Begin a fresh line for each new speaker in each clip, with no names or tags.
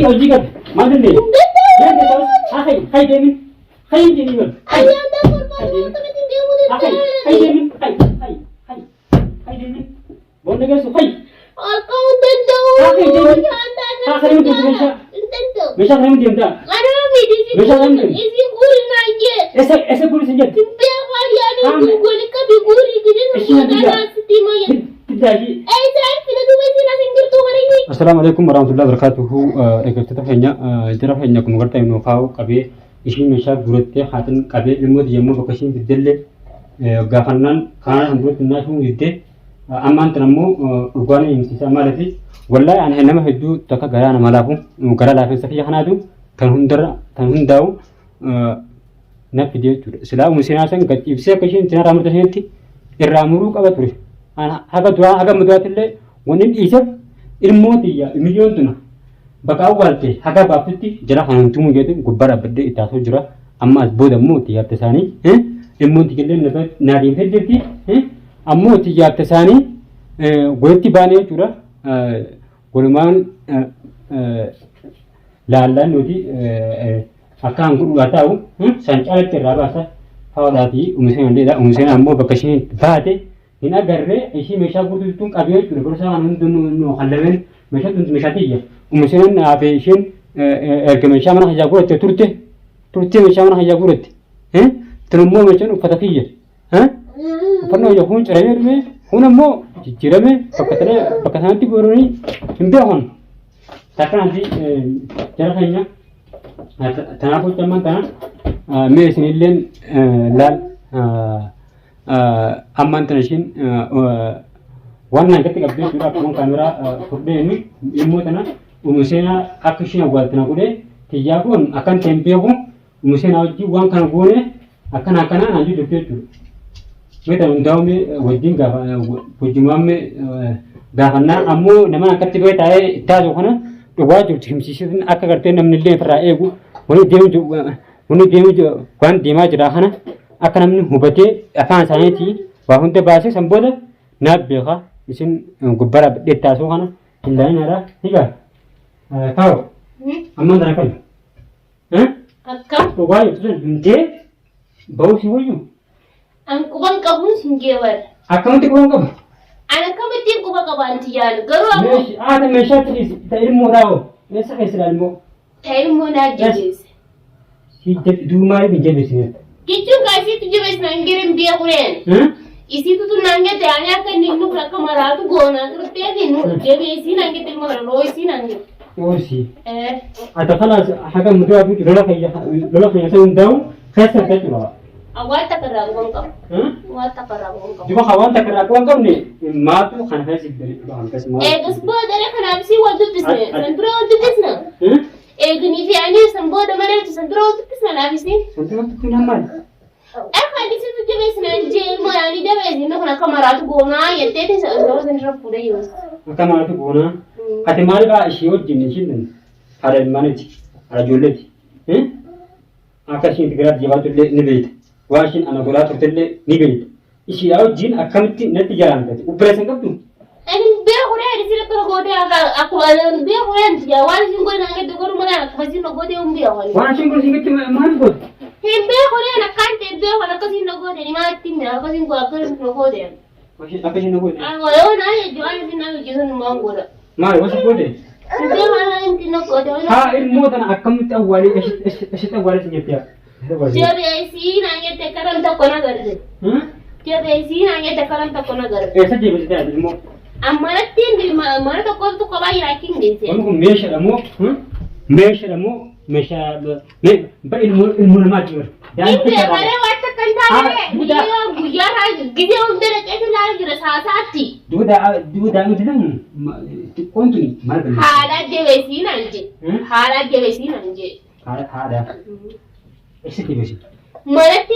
hojii gad maal dandeenye deemte ta'us hay deemin hay deemin bal hay deemin hay deemin boonna geessu hay
Alqaun danda'u
Haakari mutu meeshaa kana mutu deemtaa meeshaa kana mutu
isi guurinaaje
esa guuri sin jedhu
beekaa yaani guli kabi guuri gidin naasti maya
tidaaji
isaan filatu wayina singirtu walihi
Assalamu alaikum warahmatullahi wabarakatuh eeggattoota keenya jira keenya kun gartaa inuu kaa'u qabee ishiin meeshaa guurattee haatin qabee ilmoo yemmuu bakka ishiin diddellee gaafannaan kaana handuutti naashuu diddee ammaan tan ammoo dhugaanii himsiisaa maaliif wallahi ani nama hedduu takka garaa nama laafu gara laafessa kiyya kanaatu kan hundaa'u na fidee jechuudha. Silaa umusinaa san gad ibsee akka isheen itti narraa murteessanitti irraa muruu qaba ture. Haga mudaatillee wanni dhiiseef ilmootiyya miliyoon tuna bakka awwaalte haga baaftutti jira kan huntumuu jedhu gubbaa dhaabbadee itti haasoo jira. Amma as booda immoo itti yaabta isaanii ilmooti illee naadiin feddeetti ammoo itti yaabta isaanii walitti baanee jechuudha. Walumaan laallaan nuti akkaan guddaa ta'u san caalatti irraa baasa haadhaa fi uumseen illee uumseen ammoo bakka isheen baate hin agarree ishii meeshaa guutuutuun qabee jechuudha. Gorsaa waan hundinuu hallameen meeshaa tuntu meeshaa tiyya uumseen haafee isheen erga meeshaa mana hajaa godhatte turte meeshaa mana hajaa godhatte tunummoo meeshaan uffata tiyya uffannoo hojii kun ciramee dhume kun ammoo jijjiirame bakka sanatti godhanii hin beekon takkanatti jara keenya tanaafuu camman tana mee isinilleen laal ammaan tana ishiin waan nagatti qabdee jechuudha akkuma kaameraa furdee immoo tana umuseenaa akka isheen awwaaltana godhee tiyyaa kun akkan ta'een beeku umuseenaa wajjin waan kana goone akkanaa naan jirtu jechuudha. Meta hundaa'ume wajjin gaafannaa ammoo nama akkatti bahee taa'ee ittaatu kana dhugaa jirtu himsiisuun akka gartee namni illee ofirraa eegu wani deemu waan deemaa jira kana akka namni hubatee afaan isaaniitii waa hunda baasee san booda naaf beeka isin gubbara dheettaasoo kana hin laayinaadha higaa taa'u ammaan tana kan dhugaa jirtu sun himtee bahuu si wayyu.
Angkuban kabun sinjewar.
Akkamitti quban qabu?
Ana kamitti quba qabanti yaal garuu ammoo
Haadha meeshaa ta ilmoo dhaa'u meeshaa keessa ilmoo.
Ta ilmoo naa jabeesse.
Si duumaaliif hin jabeessine.
Kichuun kaasiitu jabeesse naan girin biya kureen. Isiitu tun naan gete ani akka inni nuuf akka maraatu goona kirteeti nu jabeessii naan gete ilmoo kana looyisii naan gete.
Looyisii. Ata kanaas haga mudaa fi lola keenya isa hundaa'u keessa hin qaqqaba.
Awwaata karraa quban qabu. Awwaata karraa quban qabu.
Duba hawaanta karraa quban qabne maatu kan keessa iddoo dhugaan keessa maatu.
Eegas booda kanaaf si wal dubbisne san dura wal dubbisna. Eeganii fi ani san booda malee san dura wal dubbisna naafisi.
San dura wal dubbisna maali?
Akka disitu jabeessina jee moyaani jabeessina kun akka maraatu goonaa jetteeti san dura san dura fuudhee yoo.
Akka maraatu goonaa. Ati maalidhaa ishee wajjin ishiin haadha ilmaaniiti haadha ijoolleeti. Akka ishiin Tigraay jabaatu illee ni beekta. Waashin ana godhaa turtellee ni beekta. Ishiidhaa wajjin akkamitti natti jalaantate ubbireessan qabdu.
Ani bee horee adisi lakkoo gootee akkuma bee horee anti jaa waan isin godhe naan gadda godhu mana akkuma isin gootee hin bee horee.
Waan isin godhe isin maal godhe?
Hin bee horee akkaan ta'e bee horee akkasiin na goote ni maatti hin bee akkasiin godhe akkasiin na goote.
Akkasiin na goote.
Yoo naa jechuun waan isin naa hojjetan nu maan godha.
Maali wasi goote?
Bee horee inti na goote.
Haa ilmoo tana akkamitti awwaalee asitti awwaalee si jettee
Jabeessii naan jette karan tokko na garre. Jabeessii naan jette karan tokko na garre.
Eessa deebisitee ati ilmoo?
Ammanatti mana tokko kophaa jiraachuu hin deesse.
Wanni kun meeshaadha moo? Meeshaadha moo? Meeshaa ba ilmoo namaa jira.
Inni malee waan takka hin taane guyyaa gidee hunda dhaqeetu ilaala jira saasaatti.
Duudaa miti nan xiqqoon tuni maal galma?
Haadha jabeessii naan je. Haadha jabeessii naan je.
Haadha. Eessa deebisi?
Manatti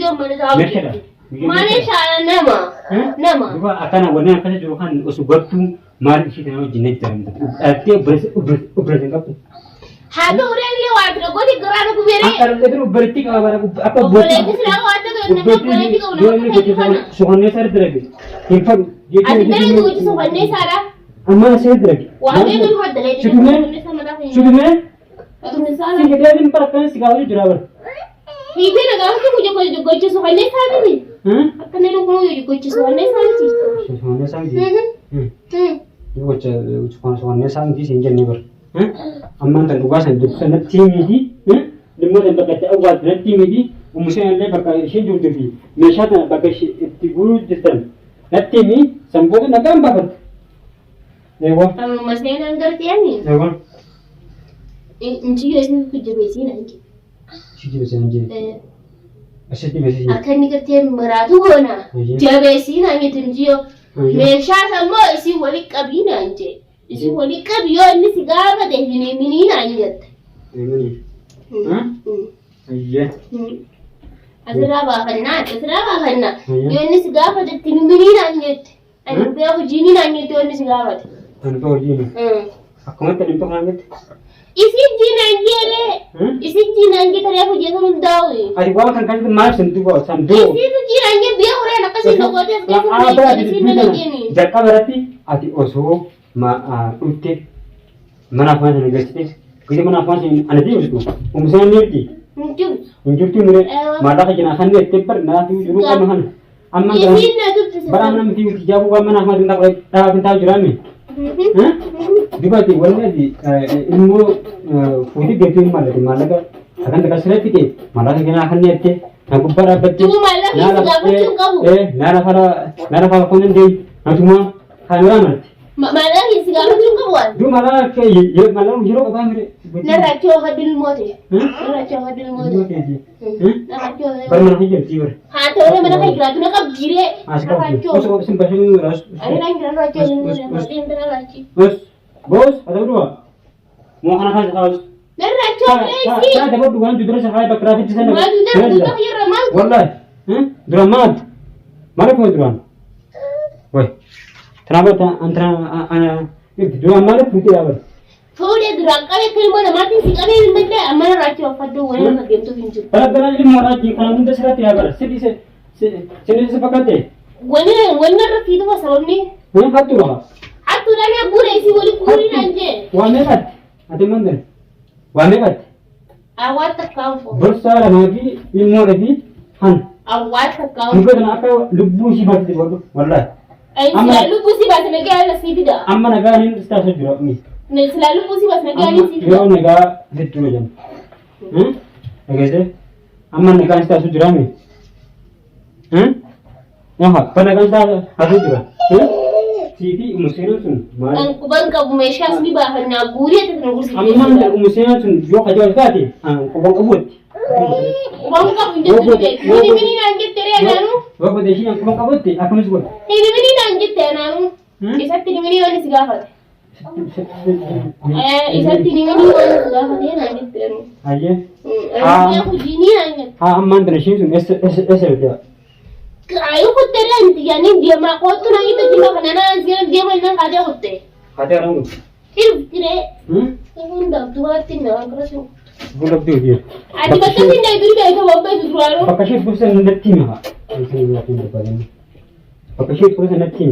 yoo mana taa'u. Mana shaala nama.
Duba akkana wanni akkasa jiru kan osoo gartuu maal ishee kana wajjin natti jedhamta. Dhattee ubbireessan qabdu.
Haadha horeen illee waa bira gooti garaa na gubeeree.
Akka dhalli ubbireetti qaba bara akka
obboleetti silaa waan ta'u nama obboleetti qabu nama kan fana.
Sohonnee isaa dirage hin fadhu.
Ati dara nuti sohonnee isaadha.
Amma isaa dirage.
Waan ta'eef hin hoddalee.
Sudume?
Atu misala.
Si kita ini perkan si kau jura ber.
Hivi na gawa ko ko gocho so kanne sabi. Akane lo ko gocho so kanne sabi.
Soalnya sang di. Ibu cakap soalnya sang di sehingga ni ber. Amman tan ugasan di sana tim ini. Lima dan berkata awal dan tim ini. Umusan le berkata sih jujur di. Mesha tan berkata tiburu distan. Nanti ini sampai nak gambar. Ewa.
Kamu masih nak ngerti ani?
Ewa.
Inci ni ku jabe sih nanti.
Sih bisa nanti. Asyik bisa.
Akan ni kerja meratu gona. Jabe sih nanti tunjio. Mesha sama isi wali kabi nanti. Isi wali kabi yo ni sigara deh ni mini nanti.
Ini. Iya.
Asraba khanna. Yo ni sigara deh ni mini nanti. Anu aku jini nanti yo ni sigara.
Tentu ini. Aku mah tadi pengen.
Isi jinangere. Isi jinangere tadi aku jaga mendawi.
Adik gua kan mal sentuh gua sentuh.
Isi tu jinangere dia orang nak kasih logo dia. Isi nanti.
Jaka berarti adik oso ma utik mana apa yang ngegestik. Kita mana apa sih anak dia itu. Umusan ni
Mungkin.
Injurti mure. Mada ka jina khanne temper na tu juru kan han. Amma
Isi na tu.
barang nam ti jabu gua mana apa tinta jurami. Dibati wala di ilmu futi getu malaga akan dekasre tike malaga kena akan nete aku bara bette nara fara konen de atuma khalwa
Malah segala macam kawan.
du mala ke ye mala jiro ba mire
Nara coba hadil mote. Nara coba hadil mote. Nara coba.
barman hijel tiber
Ha to orang mana kai gradu nak gire.
aska ko sempat ras
Ada yang gradu coba ni intera lagi.
bos ada dua mau anak harus
Nara coba isi.
saya dapat dua judul saya bakra di sana
Madu dah buka ya ramal.
wallahi dramat mana pun drum woi kenapa antara drum mana putih apa
Thode durang kali mana mati si kali ni benda amana racho fadu wala na game tu hinju.
pada ini mau lagi kalau muda serat ya ber sini sepakate
Wala rafi tu pasal ni.
hatu lah
Atu dah ni bure isi wali kuri nanje.
wamekat ate mandan wamekat
Awat tak kau.
bersara lagi ilmu lagi han
Awat tak kau.
mungkin apa lubu sih berarti wallahi
Ay selalu pusi bahasa negara si tidak.
amma naga ni stasa juro ni
Nih selalu pusi bahasa negara si
yo
tidak.
naga hitu jam agase amma naga stasa juro ni pada kan stasa hatu juro Siti umusiran sun
Ang kubang ka bumesha sini bahan na guri at nanggusi.
amma da umusiran sun yo kajo kati kubang kabut
Kubang ka bunjat ni mini nanggit tere nanu.
wako deshi yang kubang kabut aku masuk
Ini mini nanggit tere nanu. Isat ni mini wani sigafat. Isat ni mini wani sigafat ya nanggit tere.
aja
Ay aku jini nanggit.
amma da shi sun es
Ayo ko tere anti yani dia ma ko tu nanggit jima kanana siya dia man nang kada hotte.
kata orang
Kire. Ini dah dua tina kerasi.
bulab dia dia
Adi betul sih dah itu dia itu wabah itu luar.
pakasih pusan natim ha pakasih pusan natim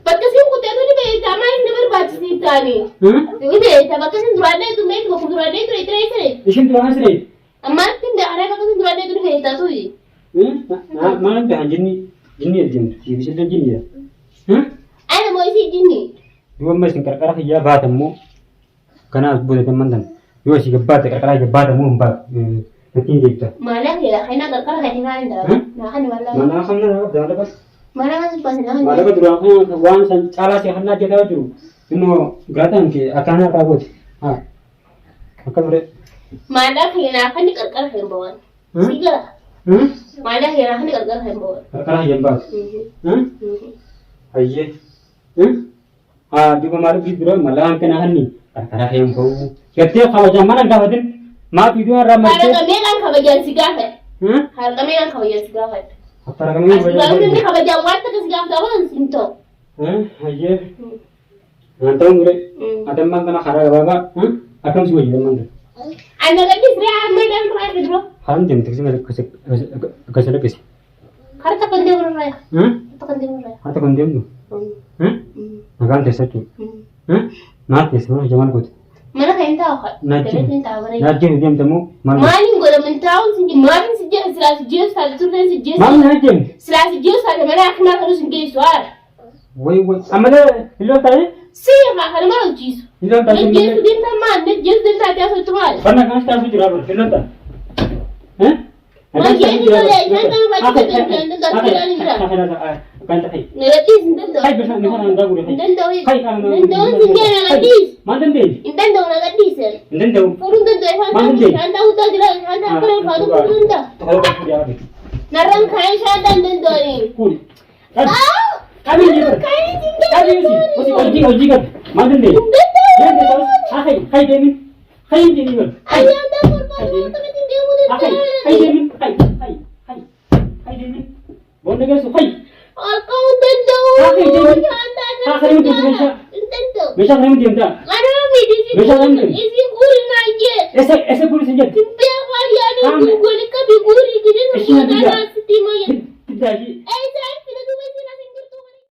Betul sih aku tahu ni betul sama ini berbaca sih tani. Itu betul betul sih luar itu betul aku luar itu itu.
isin tulang asri
Amat tidak ada betul luar itu betul tu.
mana dah jini jin bisa dan jini ya
Ada mau isi jini.
dua mas karkara ya batamu kana bude teman yo si gabat karkara ya batamu mbak natin dito
Malah ya, kena kerkar kena tinggal dah. Nah kan malah.
mana kan na dapat
Malah kan pas nah.
mana ka durang ko wan san cala si hanna jeta ju ino gratan ke akana ka bot akan bre
Malah kena kan kerkar kena bawa. Siga. Malah kena kan kerkar kena bawa.
karkara ya mbak ayye di kemarin di dura malam kena hanni karkara yang bau kete kalau zaman dah hadin ma video ramai
Ada kami kan kabajan sigafat. Har kami kan kabajan sigafat.
apa kami
Lalu ni kabajan waktu ke sigafat awal sinto.
ayye nantang bre ada man kana khara baba akan suwe man
Anda kan di sini amai dan rai kedua.
haram jam tak sih kasih kasih
Harta kan dia rai. Harta kan dia rai.
atau kan dia tu makan tes tu nah tes mana zaman kau
Mana kan tahu kan?
Najib.
Kan tahu kan?
Najib dia temu mana?
Maling gua men tahu sih, maling sejak selasi jauh satu tu sejak.
Mana Najib?
Selasi jauh satu mana aku nak harus pergi suar.
Woi amala hilal tadi?
Sih mak kan malu jis.
Hilal tadi.
Jis dia taman, jis dia tak ada satu mal.
Karena kan saya sudah berapa hilal tadi? Hah?
Mau jadi tu lah, jangan baca tu jangan tak kira ni lah.
Kan tak?
Nanti sinten tu.
Hai besar ni kan anda boleh.
Sinten tu.
Hai kan.
Sinten tu sinten nanti.
Mana dia?
Sinten tu nanti sir.
Indan tahu.
Purun tu hanta udah jelas hanta kalau kau tu purun tu.
Kalau kau dia ada.
Narang kaya syaitan dan tu ni.
Kul.
Tahu?
Kami ni.
Kaya sinten.
Kami ni. Mesti oji kan. Mana dia?
Sinten tu.
Dia tahu. Hai dia ni. Hai dia ni kan.
Ayah dah berkorban tu mesti dia muda.
Hai dia ni. Hai dia ni. Boleh ke su? Hai.
Kau tentu.
Kakak ni tu
Tentu.
Mesha ni dia tak.
Ada medisi.
Mesha ni.
Isi guri naje.
Ese pun saja.
Timpia kali ada guri kabi guri jadi semua dah siti maya.
Tidak.
Eh